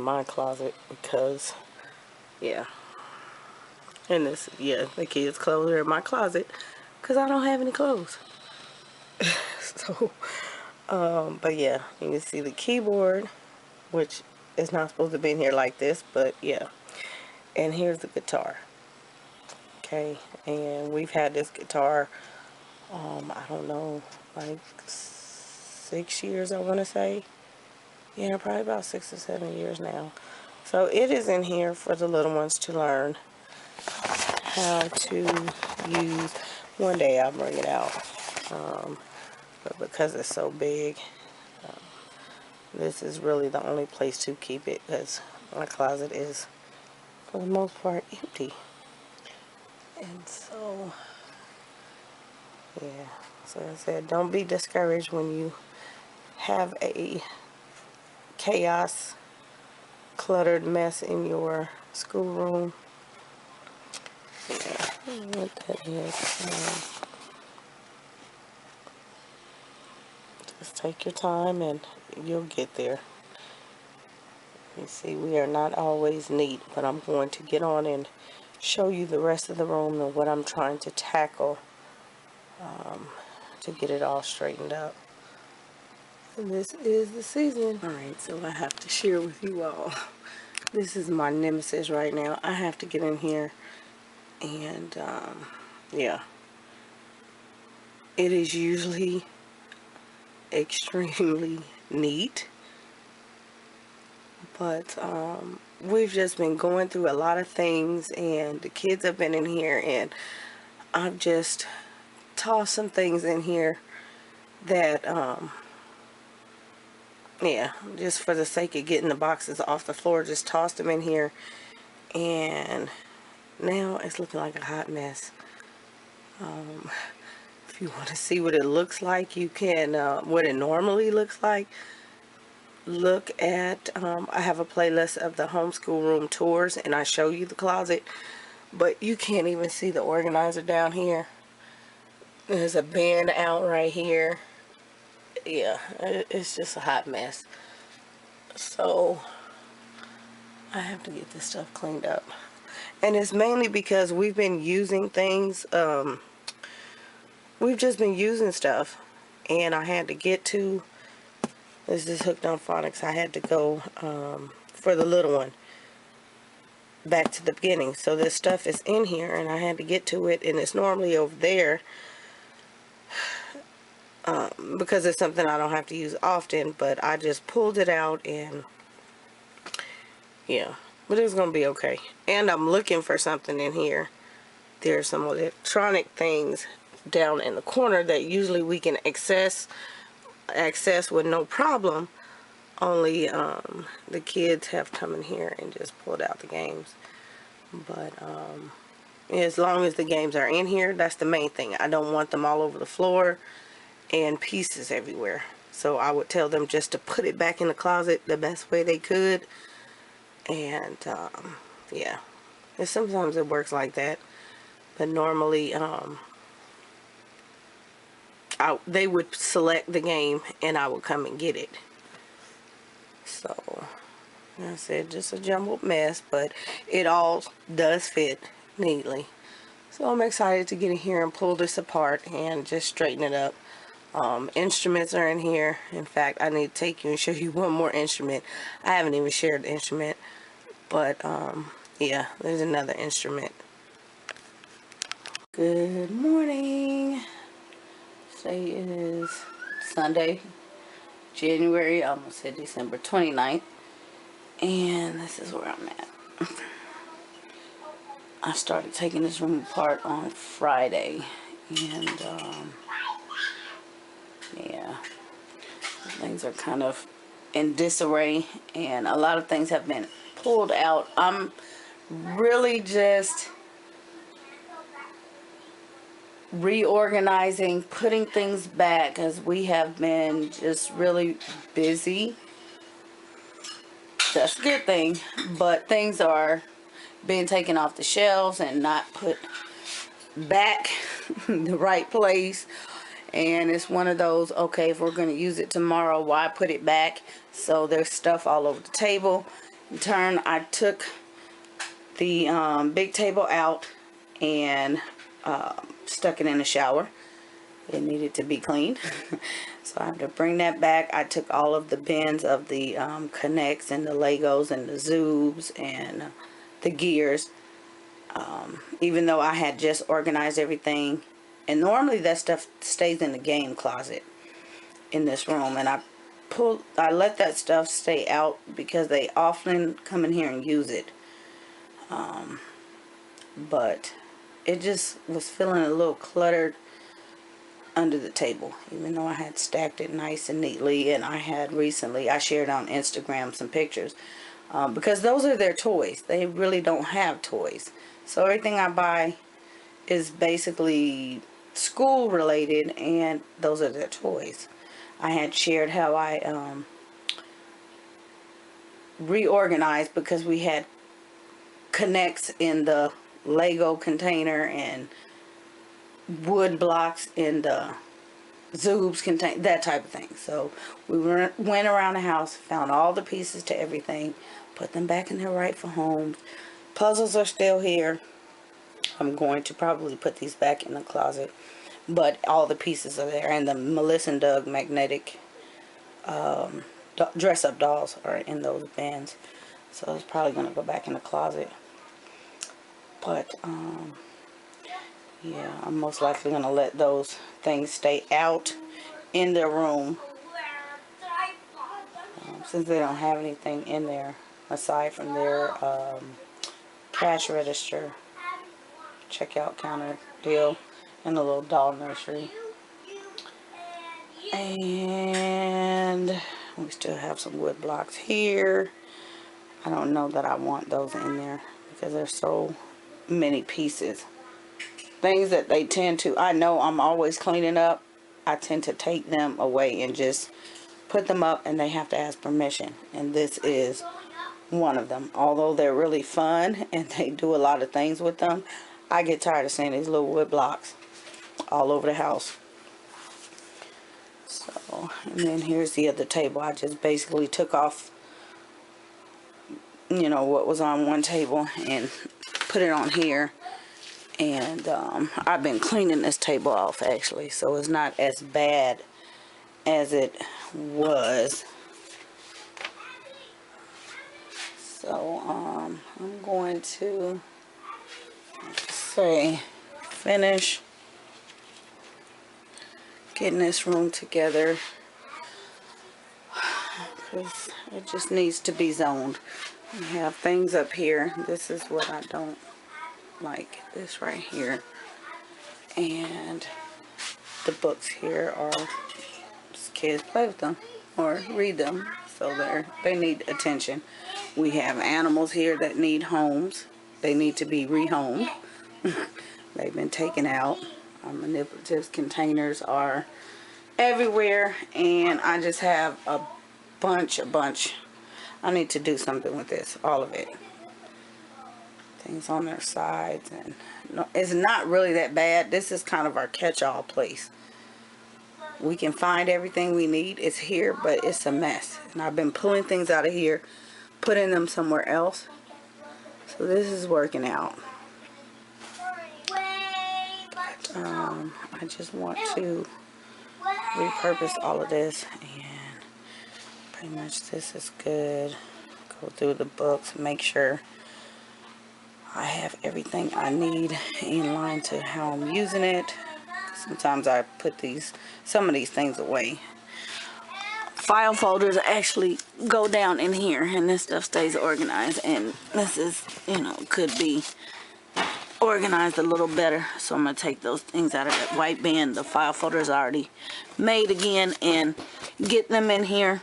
my closet because, yeah. And this, yeah, the kids' clothes are in my closet because I don't have any clothes. So, but yeah, you can see the keyboard, which is not supposed to be in here like this, but yeah. And here's the guitar. Okay, and we've had this guitar, I don't know, like 6 years, I want to say. Yeah, probably about 6 or 7 years now. So it is in here for the little ones to learn how to use. One day I'll bring it out, but because it's so big, this is really the only place to keep it because my closet is, for the most part, empty. And so, yeah, so I said, don't be discouraged when you have a chaos, cluttered mess in your schoolroom. Yeah, I don't know what that is. Just take your time and you'll get there. You see, we are not always neat, but I'm going to get on and show you the rest of the room and what I'm trying to tackle to get it all straightened up. And this is the season. Alright, so I have to share with you all. This is my nemesis right now. I have to get in here and, yeah. It is usually extremely neat. But we've just been going through a lot of things, and the kids have been in here, and I've just tossed some things in here that, yeah, just for the sake of getting the boxes off the floor, just tossed them in here, and now it's looking like a hot mess. If you want to see what it looks like, you can, what it normally looks like. Look at, I have a playlist of the homeschool room tours, and I show you the closet, but you can't even see the organizer down here. There's a bin out right here. Yeah, it's just a hot mess. So I have to get this stuff cleaned up, and it's mainly because we've been using things, we've just been using stuff, and I had to get to, this is hooked on phonics, I had to go for the little one back to the beginning. So this stuff is in here and I had to get to it, and it's normally over there because it's something I don't have to use often, but I just pulled it out, and yeah, but it's gonna be okay. And I'm looking for something in here. There's some electronic things down in the corner that usually we can access with no problem. Only the kids have come in here and just pulled out the games. But as long as the games are in here, that's the main thing. I don't want them all over the floor and pieces everywhere. So I would tell them just to put it back in the closet the best way they could. And yeah, and sometimes it works like that, but normally they would select the game and I would come and get it. So like I said, just a jumbled mess, but it all does fit neatly. So I'm excited to get in here and pull this apart and just straighten it up. Instruments are in here. In fact, I need to take you and show you one more instrument. I haven't even shared the instrument, but yeah, there's another instrument. Good morning. Today is Sunday, January, I almost said December 29th, and this is where I'm at. I started taking this room apart on Friday, and yeah, things are kind of in disarray, and a lot of things have been pulled out. I'm really just reorganizing, putting things back, as we have been just really busy. That's a good thing, but things are being taken off the shelves and not put back in the right place. And it's one of those, okay, if we're going to use it tomorrow, why put it back? So there's stuff all over the table, In turn, I took the big table out and stuck it in the shower. It needed to be cleaned. So I have to bring that back. I took all of the bins of the Connects and the Legos and the Zoobs and the gears. Even though I had just organized everything. And normally that stuff stays in the game closet in this room. And I let that stuff stay out because they often come in here and use it. But it just was feeling a little cluttered under the table, even though I had stacked it nice and neatly. And I had recently, I shared on Instagram some pictures, because those are their toys. They really don't have toys, so everything I buy is basically school related, and those are their toys. I had shared how I reorganized because we had Connects in the Lego container and wood blocks in the Zoobs container, that type of thing. So we went around the house, found all the pieces to everything, put them back in their rightful homes. Puzzles are still here. I'm going to probably put these back in the closet, but all the pieces are there. And the Melissa and Doug magnetic dress-up dolls are in those bins, so it's probably going to go back in the closet. But yeah, I'm most likely going to let those things stay out in their room, since they don't have anything in there aside from their cash register, checkout counter deal, and a little doll nursery. And we still have some wood blocks here. I don't know that I want those in there because there's so many pieces. Things that they tend to, I know I'm always cleaning up, I tend to take them away and just put them up, and they have to ask permission. And this is one of them. Although they're really fun and they do a lot of things with them, I get tired of seeing these little wood blocks all over the house. So, and then here's the other table. I just basically took off, you know, what was on one table and put it on here. And I've been cleaning this table off actually, so it's not as bad as it was. So I'm going to finish getting this room together, because it just needs to be zoned. We have things up here. This is what I don't like, this right here. And the books here are, kids play with them or read them, so they need attention. We have animals here that need homes. They need to be rehomed. They've been taken out. Our manipulative containers are everywhere, and I just have a bunch. I need to do something with this, all of it. Things on their sides, and no, it's not really that bad. This is kind of our catch-all place. We can find everything we need. It's here, but it's a mess. And I've been pulling things out of here, putting them somewhere else. So this is working out. But I just want to repurpose all of this, and pretty much this is good. Go through the books, make sure I have everything I need in line to how I'm using it. Sometimes I put some of these things away. File folders actually go down in here, and this stuff stays organized. And this is, you know, could be organized a little better. So I'm going to take those things out of that white bin. The file folders are already made again, and get them in here.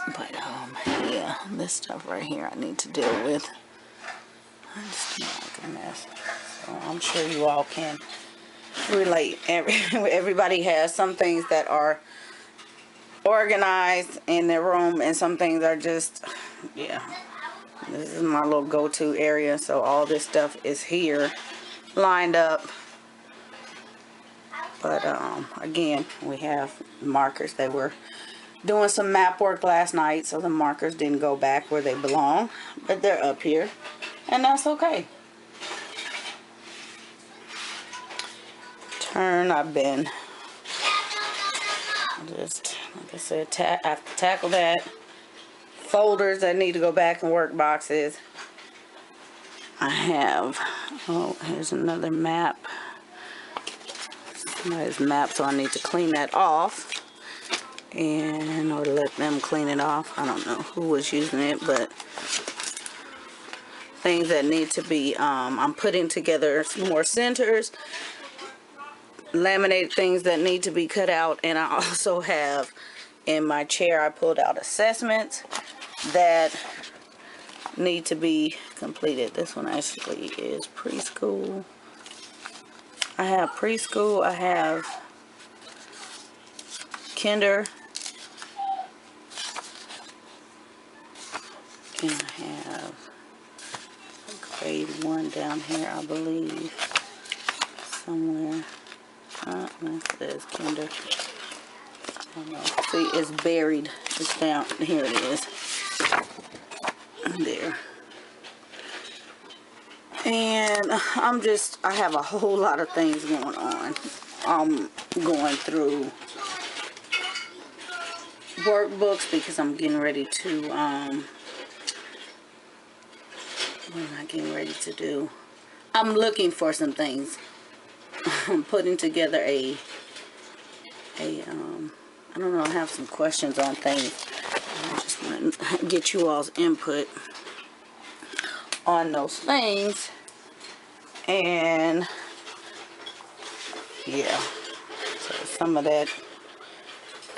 But yeah, this stuff right here I need to deal with. I just don't like a mess. So I'm sure you all can relate. Everybody has some things that are organized in their room, and some things are just, yeah. This is my little go-to area, so all this stuff is here lined up. But again, we have markers that were doing some map work last night, so the markers didn't go back where they belong, but they're up here, and that's okay. I've been just, like I said, I have to tackle that. Folders that need to go back in work boxes. I have, oh, here's another map. Somebody's map, so I need to clean that off. And, or let them clean it off. I don't know who was using it, but things that need to be, I'm putting together some more centers, laminated things that need to be cut out, and I also have in my chair, I pulled out assessments that need to be completed. This one actually is preschool. I have preschool, I have kinder, and I have grade 1 down here, I believe, somewhere. That says kinder. I don't know. See, it's buried. It's down. Here it is. There. And I have a whole lot of things going on. I'm going through workbooks because I'm getting ready to, what am I getting ready to do? I'm looking for some things. I'm putting together I don't know, I have some questions on things. I just want to get you all's input on those things. And yeah, so some of that,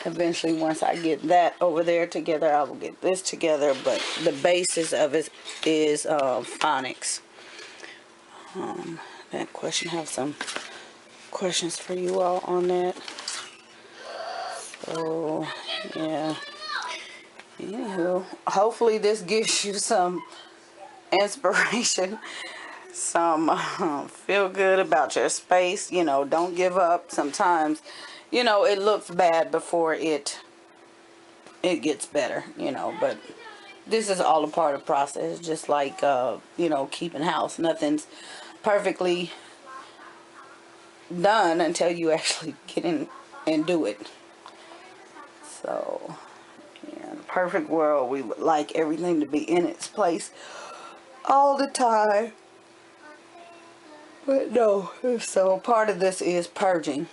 eventually once I get that over there together, I will get this together. But the basis of it is phonics. That question, I have some questions for you all on that. So yeah, anywho, hopefully this gives you some inspiration, some feel good about your space. You know, don't give up. Sometimes, you know, it looks bad before it gets better, you know, but this is all a part of the process, just like you know, keeping house. Nothing's perfectly done until you actually get in and do it. So yeah, in a perfect world, we would like everything to be in its place all the time, but no. So part of this is purging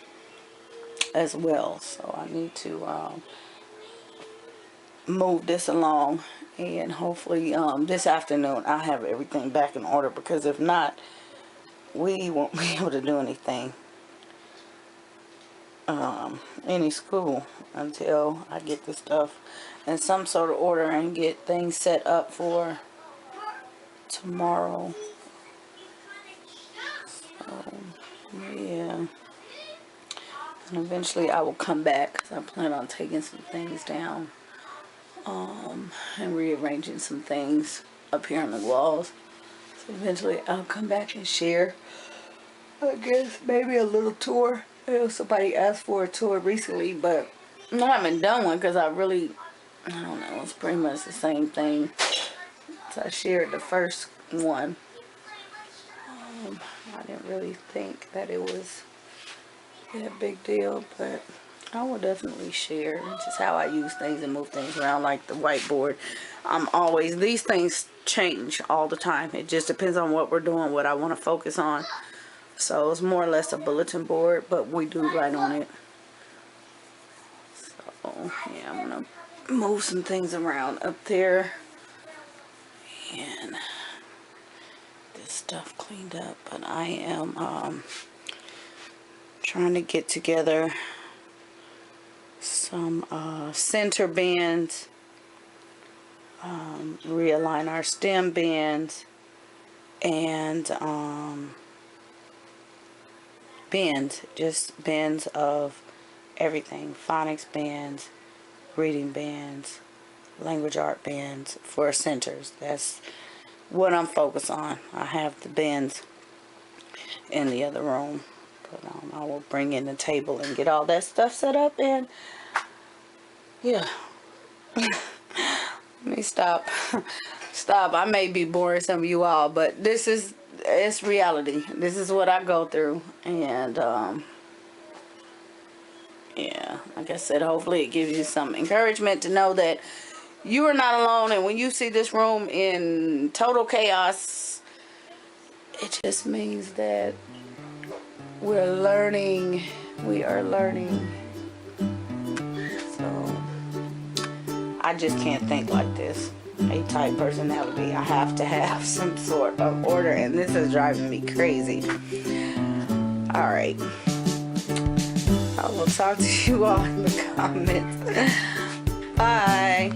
as well, so I need to move this along, and hopefully this afternoon I'll have everything back in order, because if not, we won't be able to do anything any school until I get this stuff in some sort of order and get things set up for tomorrow. So yeah, and eventually I will come back, because I plan on taking some things down and rearranging some things up here on the walls. So eventually I'll come back and share, I guess, maybe a little tour. I know somebody asked for a tour recently, but I haven't done one because I don't know, it's pretty much the same thing. So I shared the first one. I didn't really think that it was a big deal, but I will definitely share. It's just how I use things and move things around, like the whiteboard. These things change all the time. It just depends on what we're doing, what I want to focus on. So it's more or less a bulletin board, but we do write on it. So yeah, I'm gonna move some things around up there and this stuff cleaned up. But I am trying to get together some center bands, realign our stem bands, and bins, just bins of everything. Phonics bands, reading bands, language art bands for centers. That's what I'm focused on. I have the bins in the other room, but I will bring in the table and get all that stuff set up, and Yeah. Let me stop. Stop. I may be boring some of you all, but it's reality. This is what I go through. And, yeah, like I said, hopefully it gives you some encouragement to know that you are not alone. And when you see this room in total chaos, it just means that we're learning. We are learning. So I just can't think like this. A-type personality. I have to have some sort of order, and this is driving me crazy. All right. I will talk to you all in the comments. Bye.